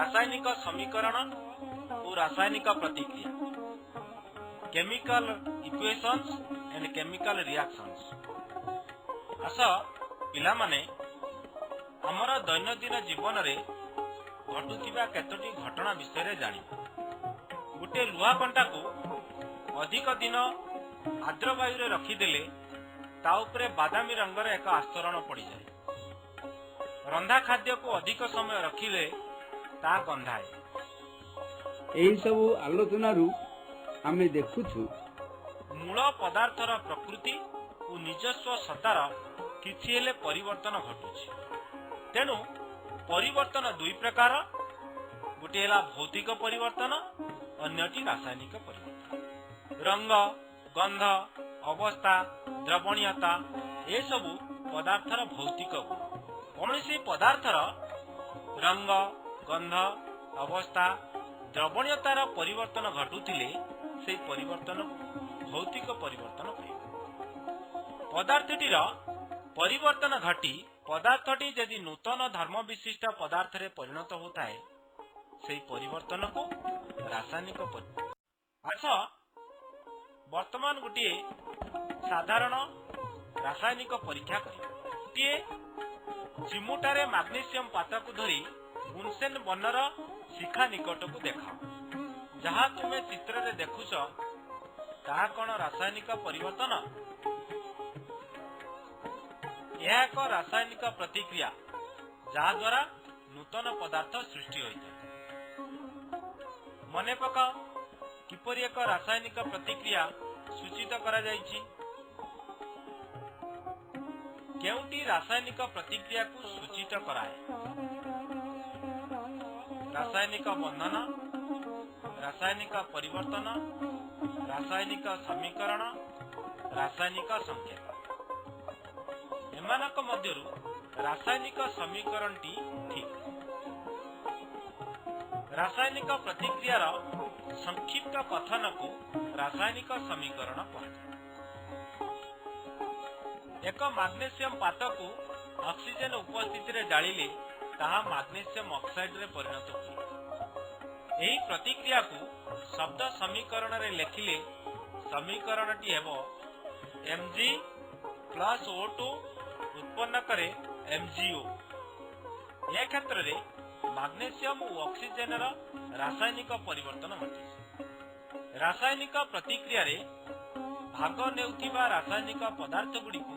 रासायनिक समीकरण और रासायनिक प्रतिक्रिया, chemical equations and chemical reactions. आस पिला माने हमर दैनंदिन जीवन रे घटुथिबा केतोटी घटना विषय रे जानि। गोटे लुहा कंटा को अधिक दिन आर्द्र वायु रे रखिदेले ता उपरे बादामी रंगर एक आस्तरण पड़ जाए। रंधा खाद्य को अधिक समय रखिले ता गंधाए। एही सबु आलोचनारू आमे देखुछु मूल पदार्थर प्रकृति और निजस्व सत्तार किछि हेले परिवर्तन घटुछि। तेणु परिवर्तन दुई प्रकार, गोटे हेला भौतिक परिवर्तन, अन्यटी रासायनिक परिवर्तन। रंग, गंध, अवस्था, द्रवणीयता ए सबु पदार्थर भौतिक गुण। कौनसी पदार्थर रंग, गंध, अवस्था, द्रवणीयतार परिवर्तन घटुथिले से परिवर्तन भौतिक परिवर्तन कहे। पदार्थटीर परिवर्तन घटी पदार्थटी यदि नूतन धर्म विशिष्ट पदार्थ रे परिणत होता है से परिवर्तन को रासायनिक परिवर्तन। अच्छा, वर्तमान गोटे साधारण रासायनिक परीक्षा करिए। गोटे चिमुटारे मैग्नीशियम पाता को धरी बुनसेन बनर शिखा निकट को देखाओ। जहाँ तुम्हें चित्र रे देखुछ ताहा कौन रासायनिक परिवर्तन? यह एक रासायनिक प्रतिक्रिया जहा द्वारा नूतन पदार्थ सृष्टि होता है। मने पकाओ किपरि एक रासायनिक प्रतिक्रिया सूचित करा जायछि। केउटी रासायनिक प्रतिक्रिया को सूचित कराए? रासायनिक बंधन, रासायनिक परिवर्तन, रासायनिक समीकरण, रासायनिक संकेत। एमानक मध्यरु रासायनिक समीकरण टी ठीक। रासायनिक प्रतिक्रियार संक्षिप्त कथन को रासायनिक समीकरण कहते। एक मैग्नीशियम पात को ऑक्सीजन उपस्थिति रे जालिले ताहा मैग्नीशियम ऑक्साइड रे परिणत हुए। एही प्रतिक्रिया को शब्द समीकरण रे लेखिले समीकरण टी हेबो Mg प्लस O2 उत्पन्न करे MgO। यह क्षेत्र रे मैग्नीशियम और ऑक्सीजन रा रासायनिक परिवर्तन घटे। रासायनिक प्रतिक्रिया रे भाग नेउथिबा रासायनिक पदार्थ गुडी को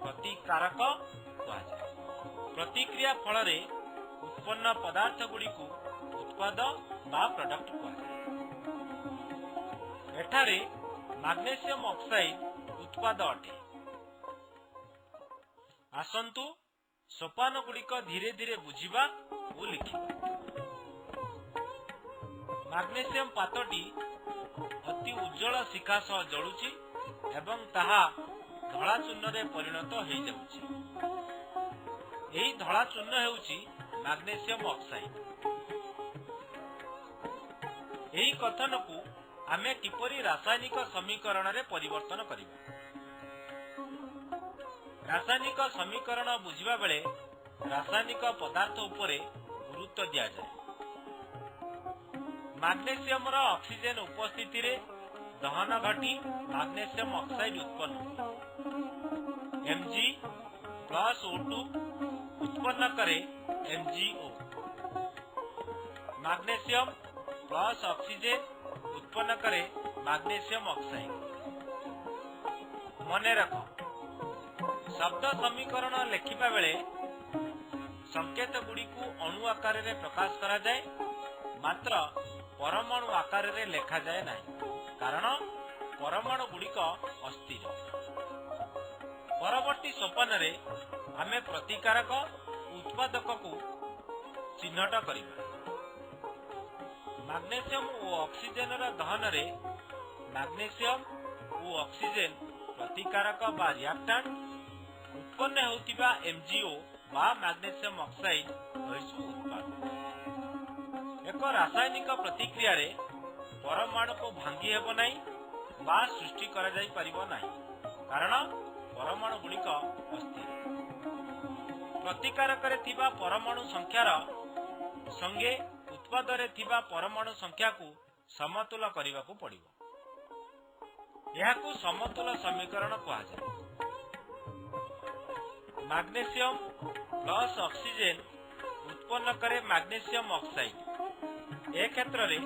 प्रतिकारक कहा जाय। प्रतिक्रिया फल रे उत्पन्न पदार्थ गुडी को उत्पाद बा प्रोडक्ट कहा जाय। एठारे मैग्नीशियम ऑक्साइड उत्पाद अटे। आसंतु सोपान गुड़िक धीरे धीरे बुझिबा और लिखिबा। मैग्नीशियम पातटी अति उज्जवल शिखा सह जळुछि एवं ताहा धला चूर्ण रे परिणत हो जाउछि। एही धला चूर्ण हेउछि मैग्नीशियम ऑक्साइड। एही कथन को आमे किपरि रासायनिक समीकरण रे परिवर्तन करिबा। रासायनिक समीकरण बुझिबा बेले रासायनिक पदार्थ उपरे गुरुत्व दिया जाए। मैग्नीशियम रा ऑक्सीजन उपस्थिति रे दहन घटी मैग्नीशियम ऑक्साइड उत्पन्न। Mg प्लस O2 उत्पन्न करे MgO। मैग्नीशियम प्लस ऑक्सीजन उत्पन्न करे मैग्नीशियम ऑक्साइड। मने रख, शब्द समीकरण लेखिबा बेले संकेत गुडी को अणु आकार रे प्रकाश करा जाए, मात्र परमाणु आकार रे लेखा जाए नहीं, कारण परमाणु गुड़िक अस्थिर। परवर्ती सोपान रे आमे प्रतिकारक उत्पादक को चिन्हट करिबा। मैग्नीशियम और ऑक्सीजन रा दहन रे मैग्नीशियम और ऑक्सीजन प्रतिकारक बा रिएक्टेंट उत्पन्न होतिबा MgO बा मैग्नीशियम ऑक्साइड होइसु उत्पाद। एक रासायनिक प्रतिक्रिया रे परमाणु को भांगी हेबो नाही बा सृष्टि करा जाई परिबो नाही, कारण परमाणु गुड़िक अस्थिर। प्रतिकारक रे थिबा परमाणु संख्यार संगे ଉତ୍ପାଦରେ ଥିବା ପରମାଣୁ ସଂଖ୍ୟାକୁ ସମତୁଲ କରିବାକୁ ପଡ଼ିବ। ଏହାକୁ ସମତୁଲ ସମୀକରଣ କୁହାଯାଏ। ମାଗ୍ନେସିୟମ ପ୍ଲସ୍ ଅକ୍ସିଜେନ ଉତ୍ପନ୍ନ କରେ ମାଗ୍ନେସିୟମ ଅକ୍ସାଇଡ। ଏ କ୍ଷେତ୍ରରେ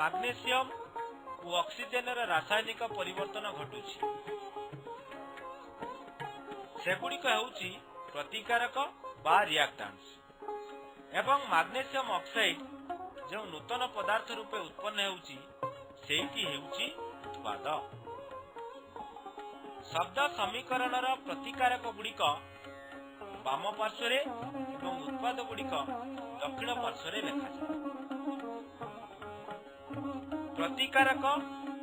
ମାଗ୍ନେସିୟମ ଓ ଅକ୍ସିଜେନର ରାସାୟନିକ ପରିବର୍ତ୍ତନ ଘଟୁଛି। ସେଗୁଡ଼ିକ ହେଉଛି ପ୍ରତିକାରକ ବା ରିଆକ୍ଟାଣ୍ଟସ୍ ଏବଂ ମାଗ୍ନେସିୟମ ଅକ୍ସାଇଡ ଯେଉଁ ନୂତନ ପଦାର୍ଥ ରୂପେ ଉତ୍ପନ୍ନ ହେଉଛି ସେଇଟି ହେଉଛି ଉତ୍ପାଦ। ଶବ୍ଦ ସମୀକରଣର ପ୍ରତିକାରକ ଗୁଡ଼ିକ ବାମ ପାର୍ଶ୍ୱରେ ଏବଂ ଉତ୍ପାଦ ଗୁଡ଼ିକ ଦକ୍ଷିଣ ପାର୍ଶ୍ୱରେ ଲେଖାଯାଏ। ପ୍ରତିକାରକ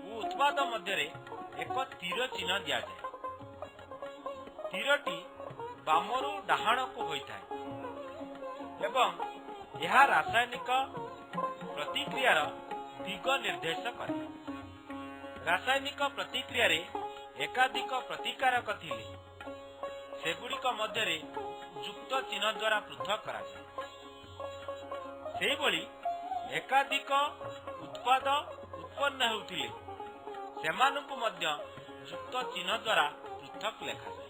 ଓ ଉତ୍ପାଦ ମଧ୍ୟରେ ଏକ ତୀର ଚିହ୍ନ ଦିଆଯାଏ। ତୀରଟି ବାମରୁ ଡାହାଣକୁ ହୋଇଥାଏ ଏବଂ ଏହା ରାସାୟନିକ ପ୍ରତିକ୍ରିୟାର ଦିଗ ନିର୍ଦ୍ଦେଶ କରେ। ରାସାୟନିକ ପ୍ରତିକ୍ରିୟାରେ ଏକାଧିକ ପ୍ରତିକାରକ ଥିଲେ ସେଗୁଡ଼ିକ ମଧ୍ୟରେ ଯୁକ୍ତ ଚିହ୍ନ ଦ୍ୱାରା ପୃଥକ କରାଯାଏ। ସେହିଭଳି ଏକାଧିକ ଉତ୍ପାଦ ଉତ୍ପନ୍ନ ହେଉଥିଲେ ସେମାନଙ୍କୁ ମଧ୍ୟ ଯୁକ୍ତ ଚିହ୍ନ ଦ୍ୱାରା ପୃଥକ ଲେଖାଯାଏ।